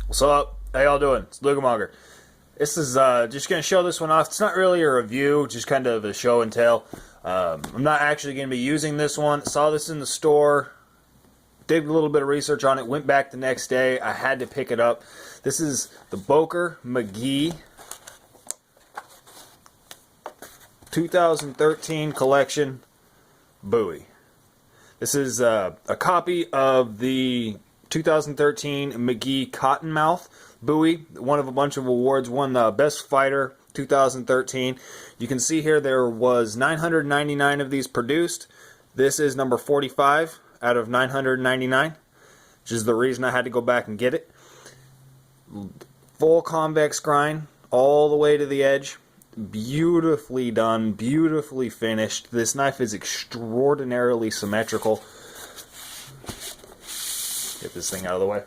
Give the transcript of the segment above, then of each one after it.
What's up? How y'all doing? It's Mcgee. This is just going to show this one off. It's not really a review, just kind of a show and tell. I'm not actually going to be using this one. Saw this in the store, did a little bit of research on it, went back the next day. I had to pick it up. This is the Boker Mcgee 2013 collection Bowie. This is a copy of the 2013 Magee Cottonmouth Bowie, one of a bunch of awards, won Best Fighter 2013. You can see here there was 999 of these produced. This is number 45 out of 999, which is the reason I had to go back and get it. Full convex grind all the way to the edge. Beautifully done, beautifully finished. This knife is extraordinarily symmetrical. Get this thing out of the way.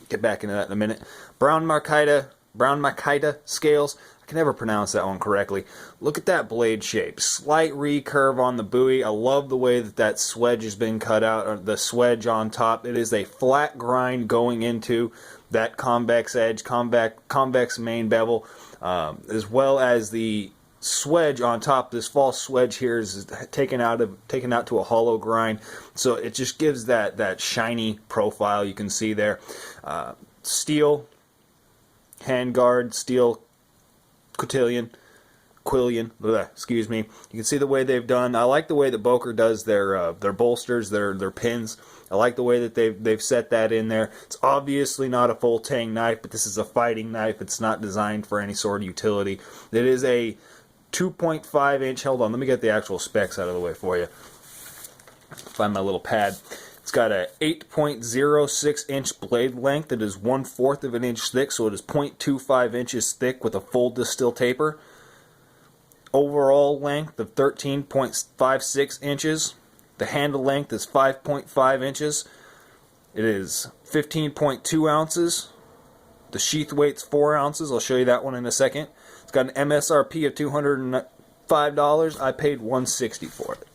Get back into that in a minute. Brown Makita scales. I can never pronounce that one correctly. Look at that blade shape. Slight recurve on the Bowie. I love the way that that swedge has been cut out, or the swedge on top. It is a flat grind going into that convex edge, convex main bevel, as well as the swedge on top. This false swedge here is taken out to a hollow grind, so it just gives that shiny profile you can see there. Steel handguard, steel quillion, excuse me. You can see the way they've done. I like the way that Boker does their bolsters, their pins. I like the way that they've set that in there. It's obviously not a full tang knife, but this is a fighting knife. It's not designed for any sort of utility. It is a 2.5 inch, hold on, let me get the actual specs out of the way for you. Find my little pad. It's got a 8.06 inch blade length. It is 1/4 of an inch thick, so it is 0.25 inches thick with a full distill taper. Overall length of 13.56 inches. The handle length is 5.5 inches. It is 15.2 ounces. The sheath weight's 4 ounces. I'll show you that one in a second. It's got an MSRP of $205. I paid $160 for it.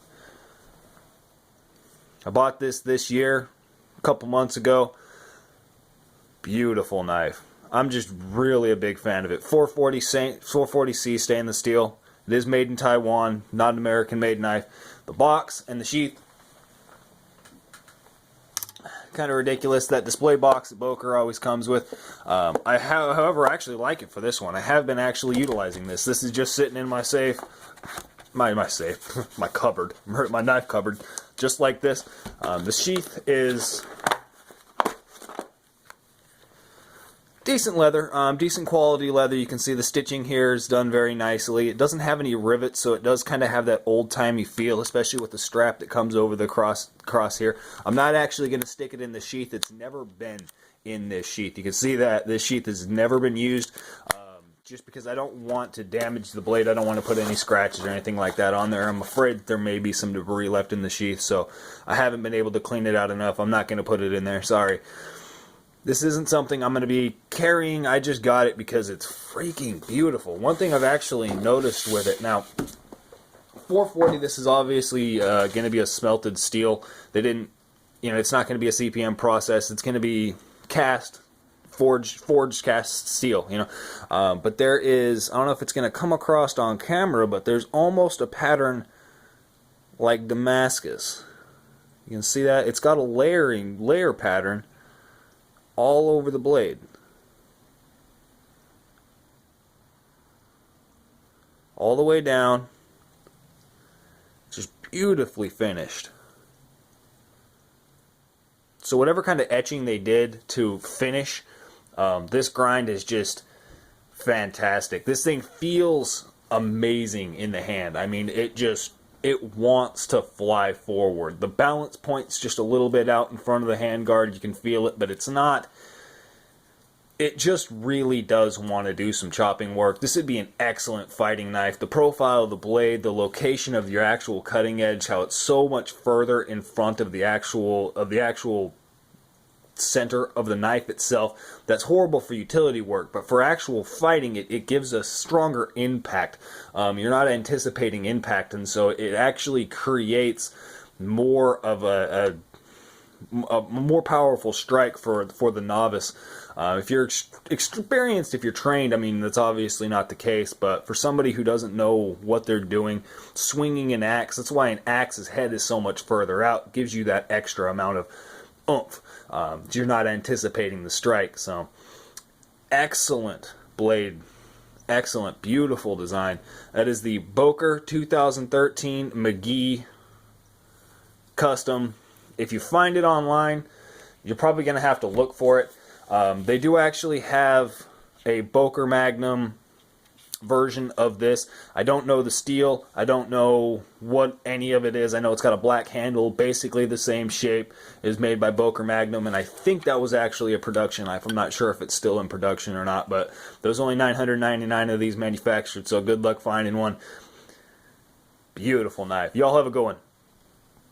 I bought this year, a couple months ago. Beautiful knife. I'm just really a big fan of it. 440C stainless steel. It is made in Taiwan, not an American-made knife. The box and the sheath, kind of ridiculous. That display box that Boker always comes with. However, I actually like it for this one. I have been actually utilizing this. This is just sitting in my safe. My safe. My cupboard. My knife cupboard. Just like this. The sheath is decent leather, decent quality leather. You can see the stitching here is done very nicely. It doesn't have any rivets, so it does kind of have that old-timey feel, especially with the strap that comes over the cross here. I'm not actually going to stick it in the sheath. It's never been in this sheath. You can see that this sheath has never been used, just because I don't want to damage the blade. I don't want to put any scratches or anything like that on there. I'm afraid that there may be some debris left in the sheath, so I haven't been able to clean it out enough. I'm not going to put it in there. Sorry. This isn't something I'm going to be carrying. I just got it because it's freaking beautiful. One thing I've actually noticed with it, now, 440, this is obviously going to be a smelted steel. They didn't, it's not going to be a CPM process. It's going to be cast, forged cast steel, but there is, I don't know if it's going to come across on camera, but there's almost a pattern like Damascus. You can see that? It's got a layer pattern all over the blade. All the way down. Just beautifully finished. So whatever kind of etching they did to finish, this grind is just fantastic. This thing feels amazing in the hand. I mean, it wants to fly forward. The balance point's just a little bit out in front of the handguard. You can feel it, but it's not. It just really does want to do some chopping work. This would be an excellent fighting knife. The profile of the blade, the location of your actual cutting edge, how it's so much further in front of the actual center of the knife itself. That's horrible for utility work, but for actual fighting, it gives a stronger impact. You're not anticipating impact, and so it actually creates more of a a more powerful strike for the novice. If you're experienced, if you're trained, I mean, that's obviously not the case, but for somebody who doesn't know what they're doing, swinging an axe, that's why an axe's head is so much further out, gives you that extra amount of oomph. You're not anticipating the strike, so excellent blade, excellent, beautiful design. That is the Boker 2013 Mcgee custom. If you find it online, you're probably going to have to look for it. They do actually have a Boker Magnum version of this. I don't know the steel. I don't know what any of it is. I know it's got a black handle, basically the same shape. It is made by Boker Magnum, and I think that was actually a production knife. I'm not sure if it's still in production or not, but there's only 999 of these manufactured, so good luck finding one. Beautiful knife. Y'all have a good one.